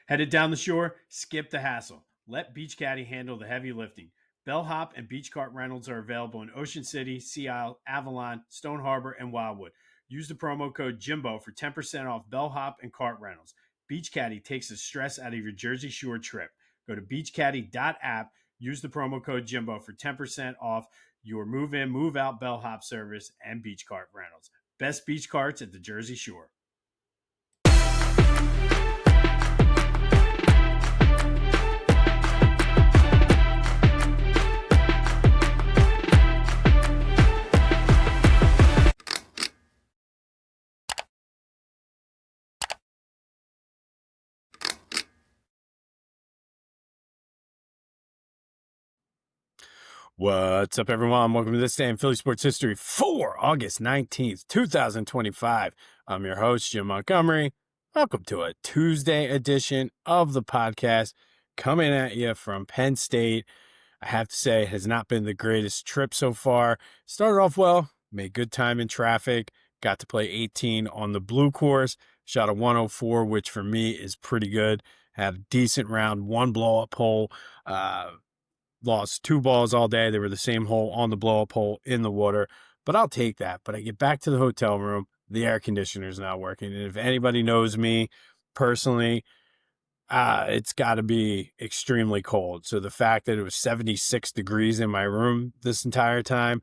Headed down the shore? Skip the hassle. Let Beach Caddy handle the heavy lifting. Bellhop and beach cart rentals are available in Ocean City, Sea Isle, Avalon, Stone Harbor, and Wildwood. Use the promo code Jimbo for 10% off bellhop and cart rentals. Beach Caddy takes the stress out of your Jersey Shore trip. Go to beachcaddy.app. Use the promo code Jimbo for 10% off your move in, move out bellhop service and beach cart rentals. Best beach carts at the Jersey Shore. What's up, everyone? Welcome to this day in Philly sports history for August 19th, 2025. I'm your host, Jim Montgomery. Welcome to a Tuesday edition of the podcast coming at you from Penn State. I have to say, it has not been the greatest trip so far. Started off well, made good time in traffic, got to play 18 on the blue course, shot a 104, which for me is pretty good. Had a decent round, one blow-up hole, lost two balls all day. They were the same hole on the blow-up hole in the water, but I'll take that. But I get back to the hotel room, the air conditioner is not working. And if anybody knows me personally, it's got to be extremely cold. So the fact that it was 76 degrees in my room this entire time,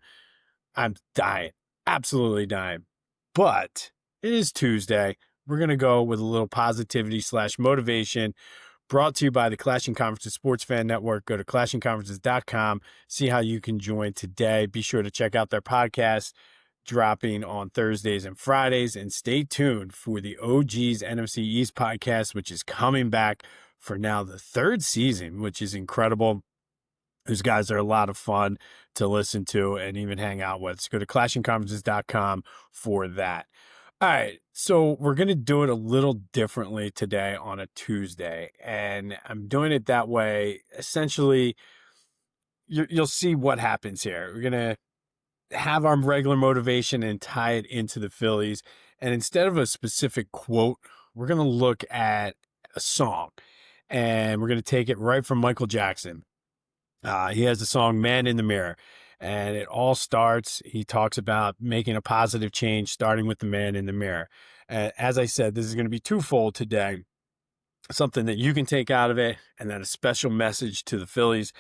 I'm dying, absolutely dying. But it is Tuesday. We're going to go with a little positivity / motivation. Brought to you by the Clashing Conferences Sports Fan Network. Go to clashingconferences.com. See how you can join today. Be sure to check out their podcast dropping on Thursdays and Fridays. And stay tuned for the OG's NFC East podcast, which is coming back for now the third season, which is incredible. Those guys are a lot of fun to listen to and even hang out with. So go to clashingconferences.com for that. All right, so we're going to do it a little differently today on a Tuesday, and I'm doing it that way. Essentially, you'll see what happens here. We're going to have our regular motivation and tie it into the Phillies, and instead of a specific quote, we're going to look at a song, and we're going to take it right from Michael Jackson. He has the song Man in the Mirror. And it all starts, he talks about making a positive change, starting with the man in the mirror. As I said, this is going to be twofold today. Something that you can take out of it, and then a special message to the Phillies.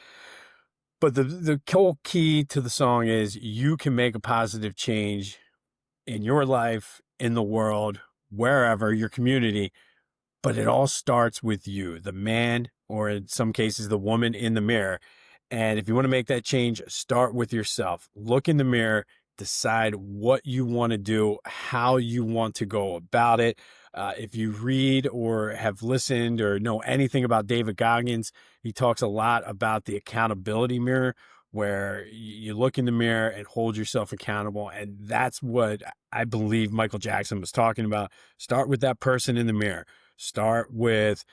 But the whole key to the song is you can make a positive change in your life, in the world, wherever, your community. But it all starts with you, the man, or in some cases, the woman in the mirror. And if you want to make that change, start with yourself. Look in the mirror, decide what you want to do, how you want to go about it. If you read or have listened or know anything about David Goggins, he talks a lot about the accountability mirror, where you look in the mirror and hold yourself accountable. And that's what I believe Michael Jackson was talking about. Start with that person in the mirror. Start with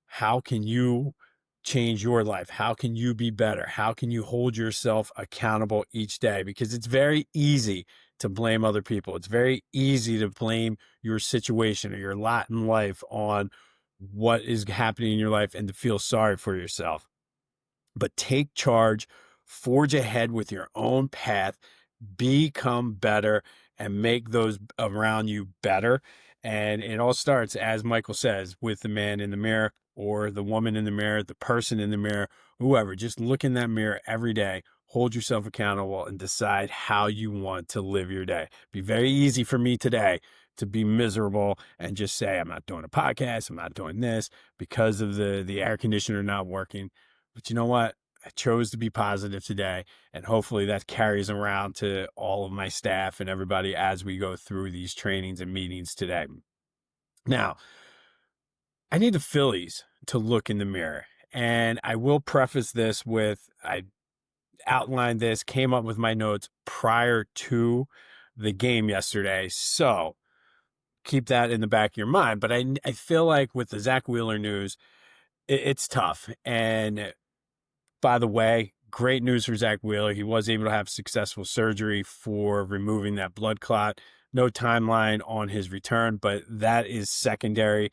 how can you change your life? How can you be better? How can you hold yourself accountable each day? Because it's very easy to blame other people. It's very easy to blame your situation or your lot in life on what is happening in your life and to feel sorry for yourself. But take charge, forge ahead with your own path, become better, and make those around you better. And it all starts, as Michael says, with the man in the mirror or the woman in the mirror, the person in the mirror, whoever. Just look in that mirror every day, hold yourself accountable, and decide how you want to live your day. Be very easy for me today to be miserable and just say, I'm not doing a podcast, I'm not doing this because of the air conditioner not working. But you know what? I chose to be positive today, and hopefully that carries around to all of my staff and everybody as we go through these trainings and meetings today. Now, I need the Phillies to look in the mirror, and I will preface this with, I outlined this, came up with my notes prior to the game yesterday, so keep that in the back of your mind. But I feel like with the Zach Wheeler news, it's tough. And by the way, great news for Zach Wheeler. He was able to have successful surgery for removing that blood clot. No timeline on his return, but that is secondary.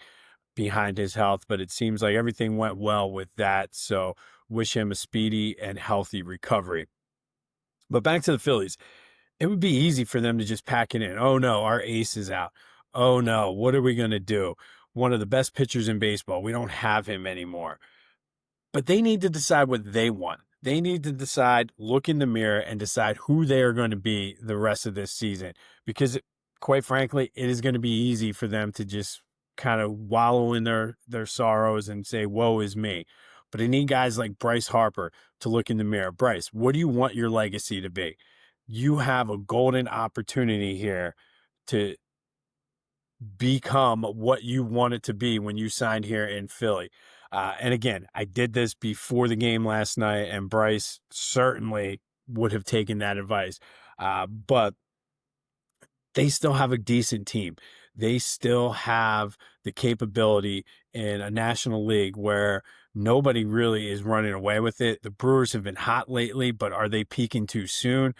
behind his health, but it seems like everything went well with that. So wish him a speedy and healthy recovery. But back to the Phillies. It would be easy for them to just pack it in. Oh no, our ace is out. Oh no, what are we going to do? One of the best pitchers in baseball. We don't have him anymore. But they need to decide what they want. They need to decide, look in the mirror, and decide who they are going to be the rest of this season. Because, quite frankly, it is going to be easy for them to just kind of wallow in their sorrows and say, woe is me. But I need guys like Bryce Harper to look in the mirror. Bryce, what do you want your legacy to be? You have a golden opportunity here to become what you want it to be when you signed here in Philly. And again, I did this before the game last night, and Bryce certainly would have taken that advice. But they still have a decent team. They still have the capability in a national league where nobody really is running away with it. The Brewers have been hot lately, but are they peaking too soon?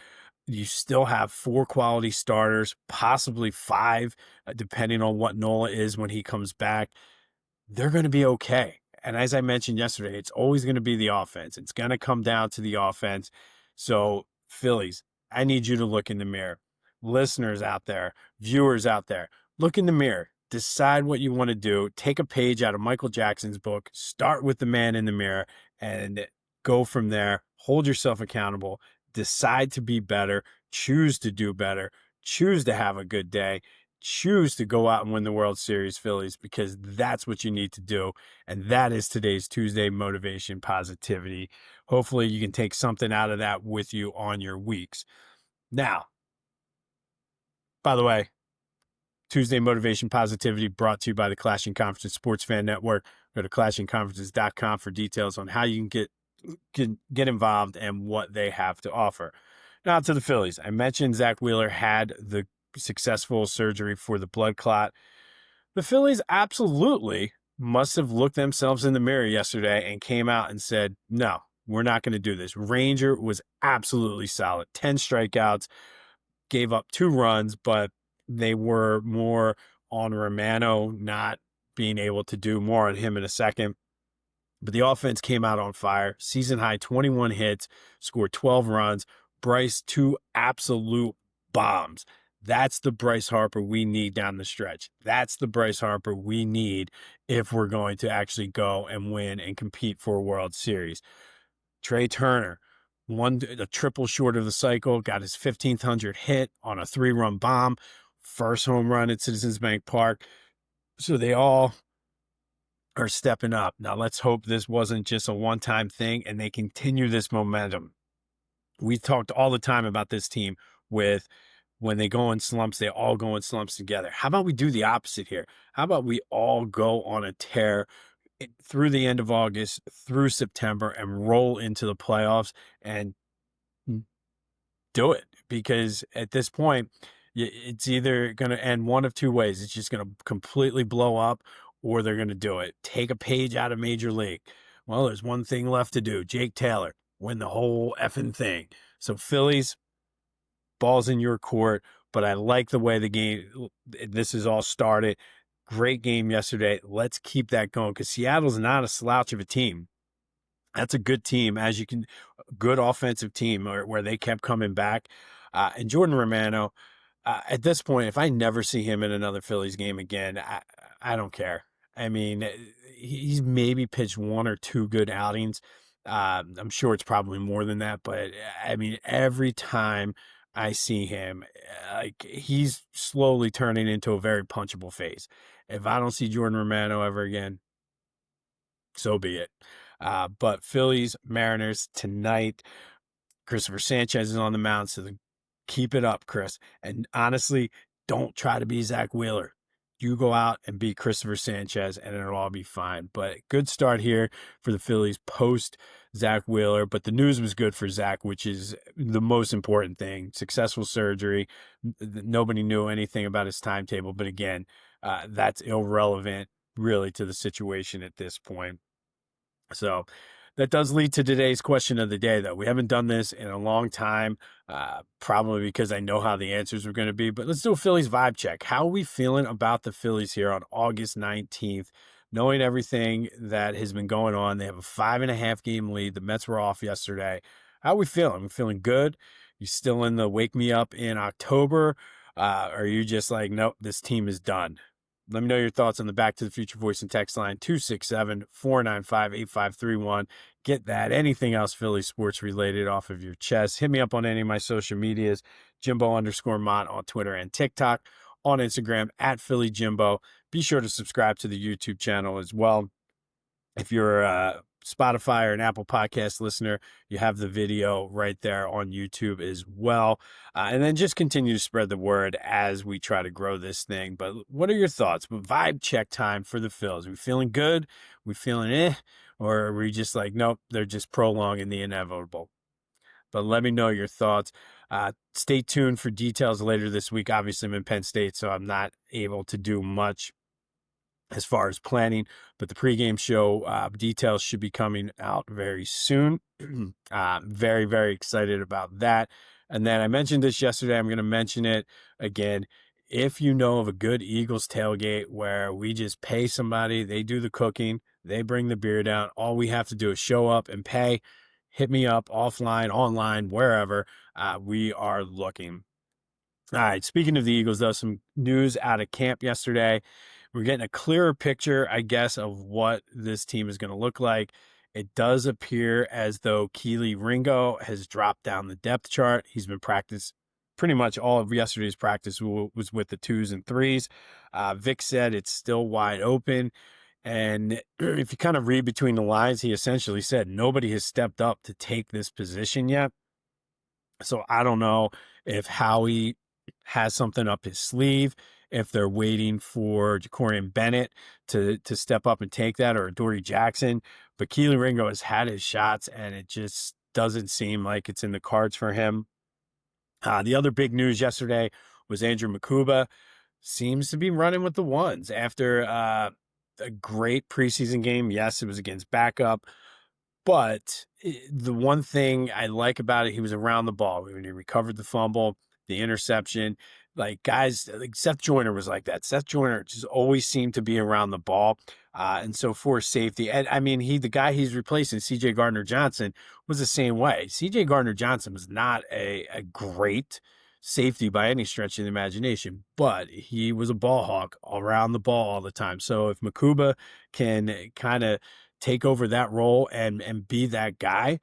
You still have 4 quality starters, possibly 5, depending on what Nola is when he comes back. They're going to be okay. And as I mentioned yesterday, it's always going to be the offense. It's going to come down to the offense. So, Phillies, I need you to look in the mirror. Listeners out there, viewers out there, look in the mirror. Decide what you want to do. Take a page out of Michael Jackson's book. Start with the man in the mirror and go from there. Hold yourself accountable. Decide to be better. Choose to do better. Choose to have a good day. Choose to go out and win the World Series, Phillies, because that's what you need to do. And that is today's Tuesday Motivation Positivity. Hopefully you can take something out of that with you on your weeks. Now, by the way, Tuesday Motivation Positivity brought to you by the Clashing Conferences Sports Fan Network. Go to clashingconferences.com for details on how you can get involved and what they have to offer. Now to the Phillies. I mentioned Zach Wheeler had the successful surgery for the blood clot. The Phillies absolutely must have looked themselves in the mirror yesterday and came out and said, no, we're not going to do this. Ranger was absolutely solid. 10 strikeouts, gave up 2 runs, but they were more on Romano not being able to do more on him in a second. But the offense came out on fire. Season high 21 hits, scored 12 runs. Bryce, 2 absolute bombs. That's the Bryce Harper we need down the stretch. That's the Bryce Harper we need if we're going to actually go and win and compete for a World Series. Trey Turner, a triple short of the cycle, got his 1,500 hit on a 3-run bomb. First home run at Citizens Bank Park. So they all are stepping up. Now let's hope this wasn't just a one-time thing and they continue this momentum. We talked all the time about this team with when they go in slumps, they all go in slumps together. How about we do the opposite here? How about we all go on a tear through the end of August, through September, and roll into the playoffs and do it? Because at this point, it's either going to end one of 2 ways. It's just going to completely blow up, or they're going to do it. Take a page out of Major League. Well, there's one thing left to do. Jake Taylor, win the whole effing thing. So Phillies, ball's in your court, but I like the way the game, this is all started. Great game yesterday. Let's keep that going because Seattle's not a slouch of a team. That's a good team, good offensive team where they kept coming back. And Jordan Romano, at this point, if I never see him in another Phillies game again, I don't care. I mean, he's maybe pitched 1 or 2 good outings. I'm sure it's probably more than that, but I mean, every time I see him, like he's slowly turning into a very punchable face. If I don't see Jordan Romano ever again, so be it. But Phillies, Mariners tonight. Christopher Sanchez is on the mound, so keep it up, Chris. And honestly, don't try to be Zach Wheeler. You go out and beat Christopher Sanchez, and it'll all be fine. But good start here for the Phillies post Zach Wheeler. But the news was good for Zach, which is the most important thing. Successful surgery. Nobody knew anything about his timetable. But again, that's irrelevant really to the situation at this point. So that does lead to today's question of the day, though. We haven't done this in a long time, probably because I know how the answers are going to be. But let's do a Phillies vibe check. How are we feeling about the Phillies here on August 19th, knowing everything that has been going on. They have a 5.5 game lead. The Mets were off yesterday. How are we feeling? We feeling good? You still in the wake me up in October? Or are you just like, nope, this team is done? Let me know your thoughts on the Back to the Future voice and text line 267-495-8531. Get that. Anything else Philly sports related off of your chest. Hit me up on any of my social medias, Jimbo_Mont on Twitter and TikTok, on Instagram at Philly Jimbo. Be sure to subscribe to the YouTube channel as well. If you're a Spotify or an Apple Podcast listener, you have the video right there on YouTube as well. And then just continue to spread the word as we try to grow this thing. But what are your thoughts? Vibe check time for the Phils. Are we feeling good? We feeling Or are we just like, nope, they're just prolonging the inevitable? But let me know your thoughts. Stay tuned for details later this week. Obviously, I'm in Penn State, so I'm not able to do much as far as planning, but the pregame show details should be coming out very soon. Very, very excited about that. And then I mentioned this yesterday. I'm going to mention it again. If you know of a good Eagles tailgate where we just pay somebody, they do the cooking, they bring the beer down, all we have to do is show up and pay. Hit me up offline, online, wherever. We are looking. All right. Speaking of the Eagles, though, some news out of camp yesterday. We're getting a clearer picture, I guess, of what this team is going to look like. It does appear as though Keely Ringo has dropped down the depth chart. He's been practiced pretty much all of yesterday's practice was with the 2s and 3s. Vic said it's still wide open. And if you kind of read between the lines, he essentially said nobody has stepped up to take this position yet. So I don't know if Howie has something up his sleeve, if they're waiting for Jacorian Bennett to step up and take that, or Dory Jackson. But Keely Ringo has had his shots, and it just doesn't seem like it's in the cards for him. The other big news yesterday was Andrew Makuba seems to be running with the ones after a great preseason game. Yes, it was against backup. But the one thing I like about it, he was around the ball when he recovered the fumble, the interception. Like guys, like Seth Joyner was like that. Seth Joyner just always seemed to be around the ball. And so for safety, and I mean, the guy he's replacing, CJ Gardner-Johnson, was the same way. CJ Gardner-Johnson was not a great safety by any stretch of the imagination, but he was a ball hawk around the ball all the time. So if Makuba can kind of take over that role and be that guy,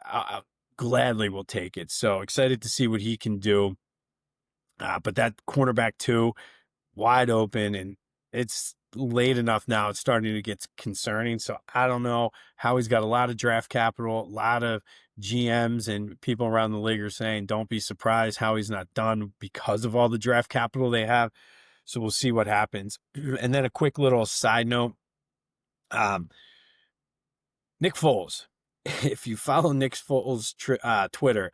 I gladly will take it. So excited to see what he can do. But that cornerback too, wide open, and it's late enough now. It's starting to get concerning. So I don't know how he's got a lot of draft capital, a lot of GMs and people around the league are saying, don't be surprised how he's not done because of all the draft capital they have. So we'll see what happens. And then a quick little side note. Nick Foles. If you follow Nick Foles' Twitter,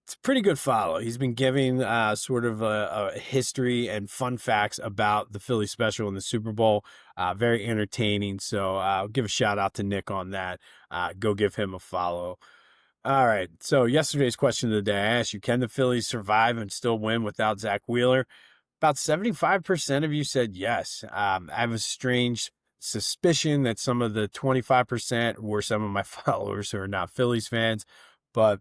it's a pretty good follow. He's been giving sort of a history and fun facts about the Philly special in the Super Bowl. Very entertaining. So I'll give a shout out to Nick on that. Go give him a follow. All right. So yesterday's question of the day, I asked you, can the Phillies survive and still win without Zach Wheeler? About 75% of you said yes. I have a strange suspicion that some of the 25% were some of my followers who are not Phillies fans, but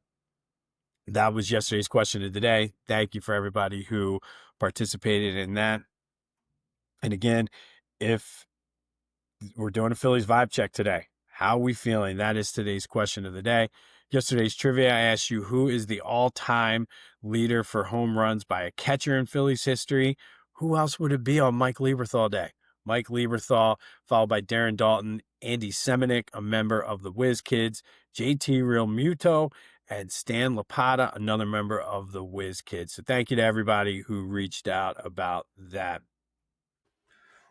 that was yesterday's question of the day. Thank you for everybody who participated in that. And again, if we're doing a Phillies vibe check today, how are we feeling? That is today's question of the day. Yesterday's trivia, I asked you, who is the all-time leader for home runs by a catcher in Phillies history? Who else would it be on Mike Lieberthal Day? Mike Lieberthal, followed by Darren Dalton, Andy Semenick, a member of the Whiz Kids, JT Realmuto, and Stan Lapata, another member of the Whiz Kids. So thank you to everybody who reached out about that.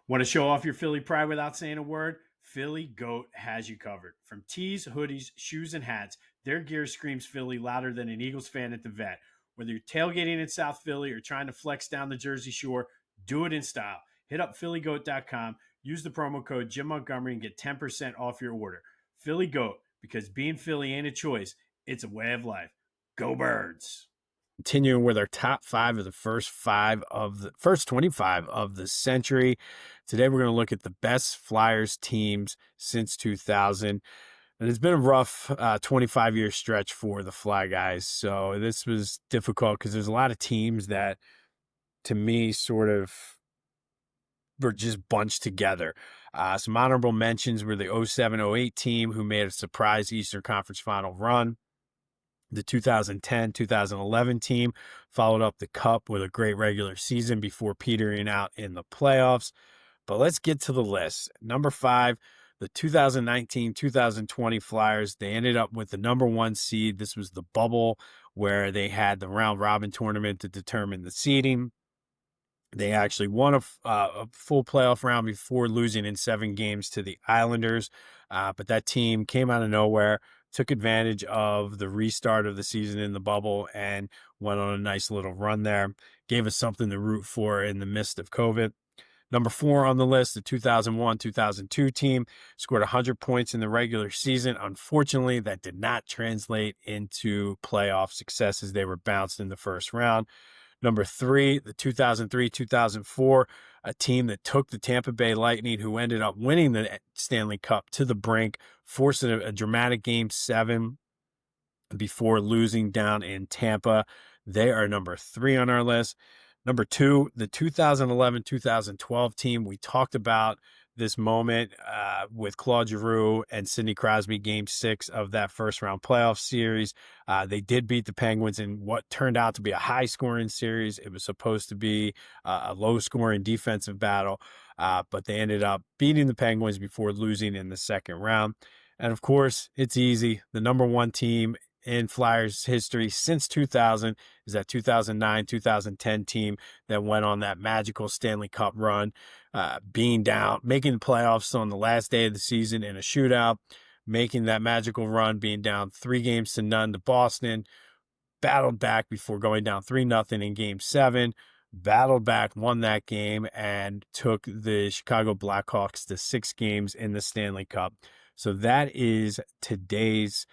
Want to show off your Philly pride without saying a word? Philly Goat has you covered. From tees, hoodies, shoes, and hats, their gear screams Philly louder than an Eagles fan at the vet. Whether you're tailgating in South Philly or trying to flex down the Jersey Shore, do it in style. Hit up phillygoat.com, use the promo code Jim Montgomery, and get 10% off your order. Philly Goat, because being Philly ain't a choice, it's a way of life. Go Birds! Continuing with our top 5 of the first 25 of the century. Today we're going to look at the best Flyers teams since 2000. And it's been a rough 25-year stretch for the Fly guys. So this was difficult because there's a lot of teams that, to me, sort of were just bunched together. Some honorable mentions were the 07-08 team, who made a surprise Eastern Conference Final run. The 2010-2011 team followed up the Cup with a great regular season before petering out in the playoffs. But let's get to the list. Number 5, the 2019-2020 Flyers. They ended up with the number 1 seed. This was the bubble where they had the round-robin tournament to determine the seeding. They actually won a full playoff round before losing in 7 games to the Islanders. But that team came out of nowhere, took advantage of the restart of the season in the bubble, and went on a nice little run there. Gave us something to root for in the midst of COVID. Number 4 on the list, the 2001-2002 team scored 100 points in the regular season. Unfortunately, that did not translate into playoff success as they were bounced in the first round. Number 3, the 2003-2004, a team that took the Tampa Bay Lightning, who ended up winning the Stanley Cup, to the brink, forcing a dramatic Game 7 before losing down in Tampa. They are number 3 on our list. Number 2, the 2011-2012 team. We talked about this moment with Claude Giroux and Sidney Crosby, Game 6 of that first-round playoff series. They did beat the Penguins in what turned out to be a high-scoring series. It was supposed to be a low-scoring defensive battle, but they ended up beating the Penguins before losing in the second round. And, of course, it's easy. The number 1 team in Flyers history since 2000 is that 2009-2010 team that went on that magical Stanley Cup run, being down, making the playoffs on the last day of the season in a shootout, making that magical run, being down 3-0 to Boston, battled back before going down 3-0 in Game 7, battled back, won that game, and took the Chicago Blackhawks to 6 games in the Stanley Cup. So that is today's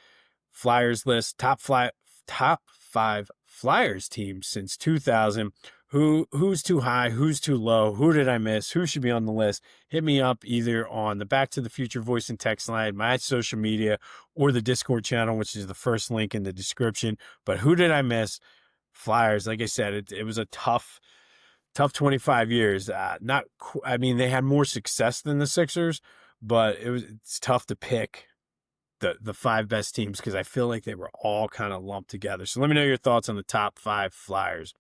Flyers list, top 5 Flyers teams since 2000. Who's too high? Who's too low? Who did I miss? Who should be on the list? Hit me up either on the Back to the Future voice and text line, my social media, or the Discord channel, which is the first link in the description. But who did I miss? Flyers, like I said, it was a tough 25 years. I mean, they had more success than the Sixers, but it's tough to pick the 5 best teams because I feel like they were all kind of lumped together. So let me know your thoughts on the top 5 Flyers.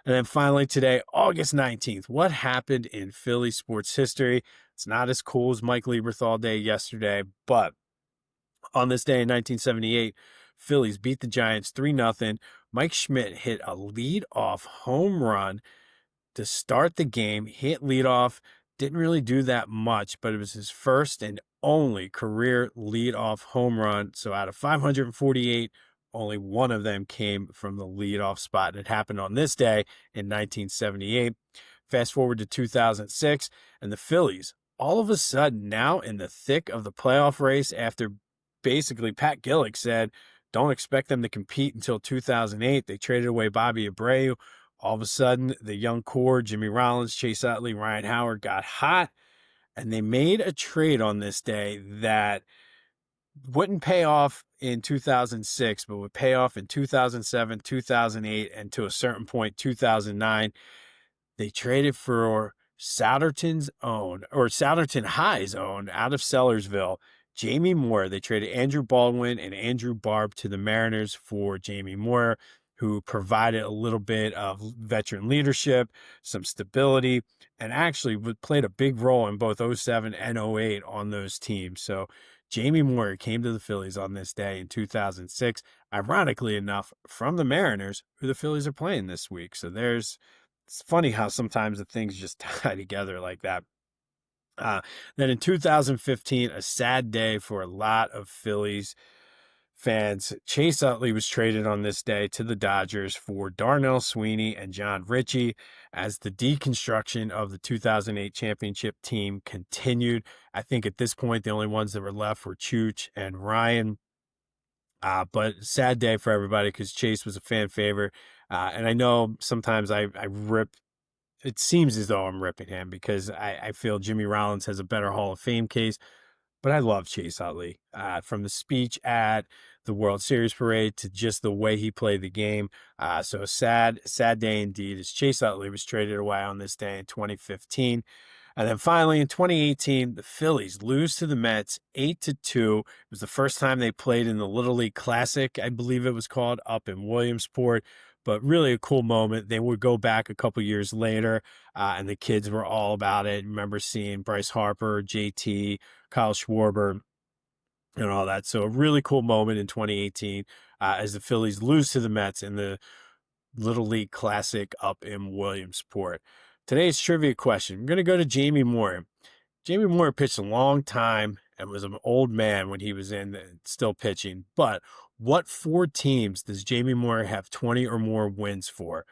And then finally today, August 19th, what happened in Philly sports history? It's not as cool as Mike Lieberthal Day yesterday, but on this day in 1978, Phillies beat the Giants 3-0. Mike Schmidt hit a lead-off home run to start the game. Hit leadoff, didn't really do that much, but it was his first and only career leadoff home run. So out of 548, only one of them came from the leadoff spot. And it happened on this day in 1978. Fast forward to 2006, and the Phillies, all of a sudden, now in the thick of the playoff race after basically Pat Gillick said, don't expect them to compete until 2008. They traded away Bobby Abreu. All of a sudden, the young core, Jimmy Rollins, Chase Utley, Ryan Howard, got hot, and they made a trade on this day that wouldn't pay off in 2006, but would pay off in 2007, 2008, and to a certain point, 2009. They traded for Souderton High's own, out of Sellersville, Jamie Moore. They traded Andrew Baldwin and Andrew Barb to the Mariners for Jamie Moore, who provided a little bit of veteran leadership, some stability, and actually played a big role in both 07 and 08 on those teams. So Jamie Moore came to the Phillies on this day in 2006, ironically enough, from the Mariners, who the Phillies are playing this week. So it's funny how sometimes the things just tie together like that. Then in 2015, a sad day for a lot of Phillies fans. Chase Utley was traded on this day to the Dodgers for Darnell Sweeney and John Ritchie as the deconstruction of the 2008 championship team continued. I think at this point, the only ones that were left were Chooch and Ryan. But sad day for everybody because Chase was a fan favorite. And I know sometimes I rip, it seems as though I'm ripping him because I feel Jimmy Rollins has a better Hall of Fame case. But I love Chase Utley, from the speech at the World Series parade to just the way he played the game. So a sad day indeed as Chase Utley was traded away on this day in 2015. And then finally in 2018, the Phillies lose to the Mets 8-2. It was the first time they played in the Little League Classic, I believe it was called, up in Williamsport. But really a cool moment. They would go back a couple years later, and the kids were all about it. Remember seeing Bryce Harper, JT, Kyle Schwarber, and all that. So a really cool moment in 2018 as the Phillies lose to the Mets in the Little League Classic up in Williamsport. Today's trivia question. I'm going to go to Jamie Moore. Jamie Moore pitched a long time and was an old man when he was still pitching. But what 4 teams does Jamie Moore have 20 or more wins for?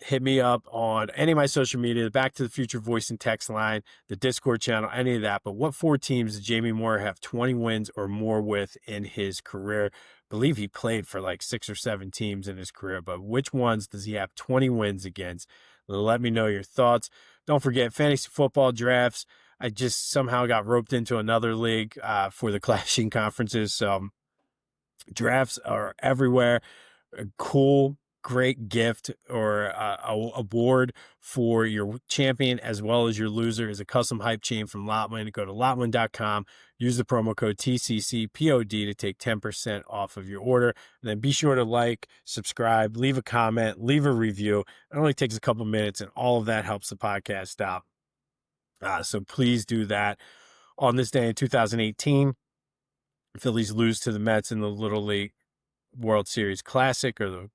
Hit me up on any of my social media, the Back to the Future voice and text line, the Discord channel, any of that. But what 4 teams does Jamie Moore have 20 wins or more with in his career? I believe he played for like 6 or 7 teams in his career, but which ones does he have 20 wins against? Let me know your thoughts. Don't forget fantasy football drafts. I just somehow got roped into another league for the Clashing Conferences. So drafts are everywhere. A cool, great gift or award for your champion as well as your loser is a custom hype chain from Lotwin. Go to lotwin.com, use the promo code TCCPOD to take 10% off of your order. And then be sure to like, subscribe, leave a comment, leave a review. It only takes a couple minutes, and all of that helps the podcast out. So please do that. On this day in 2018, Phillies lose to the Mets in the Little League World Series Classic, or the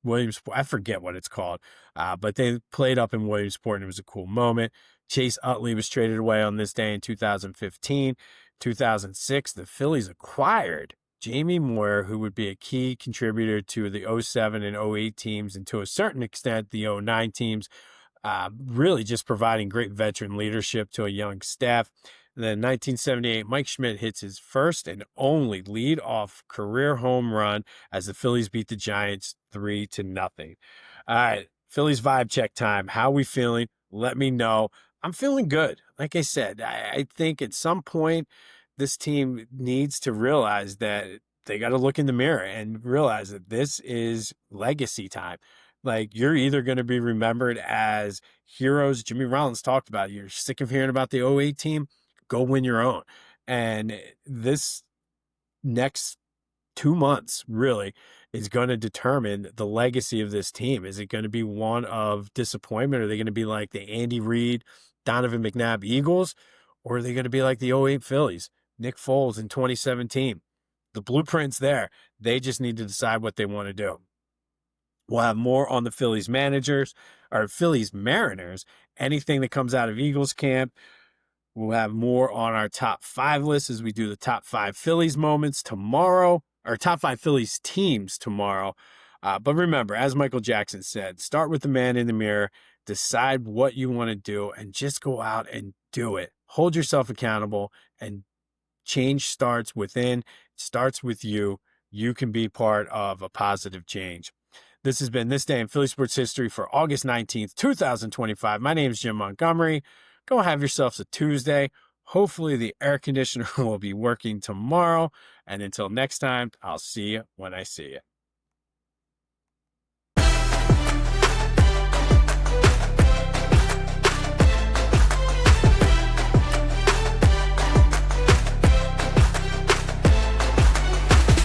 Williamsport, I forget what it's called, but they played up in Williamsport, and it was a cool moment. Chase Utley was traded away on this day in 2015. 2006, the Phillies acquired Jamie Moore, who would be a key contributor to the 07 and 08 teams, and to a certain extent, the 09 teams, really just providing great veteran leadership to a young staff. And then 1978, Mike Schmidt hits his first and only lead-off career home run as the Phillies beat the Giants 3-0. All right, Phillies vibe check time. How we feeling? Let me know. I'm feeling good. Like I said, I think at some point this team needs to realize that they got to look in the mirror and realize that this is legacy time. Like, you're either going to be remembered as heroes. Jimmy Rollins talked about it. You're sick of hearing about the 08 team. Go win your own. And this next 2 months really is going to determine the legacy of this team. Is it going to be one of disappointment? Are they going to be like the Andy Reid, Donovan McNabb Eagles? Or are they going to be like the 08 Phillies, Nick Foles in 2017? The blueprint's there. They just need to decide what they want to do. We'll have more on the Phillies managers or Phillies Mariners. Anything that comes out of Eagles camp. We'll have more on our top 5 list as we do the top 5 Phillies moments tomorrow, or top 5 Phillies teams tomorrow. But remember, as Michael Jackson said, start with the man in the mirror, decide what you want to do, and just go out and do it. Hold yourself accountable, and change starts within. It starts with you. You can be part of a positive change. This has been This Day in Philly Sports History for August 19th, 2025. My name is Jim Montgomery. Go have yourselves a Tuesday. Hopefully the air conditioner will be working tomorrow. And until next time, I'll see you when I see you.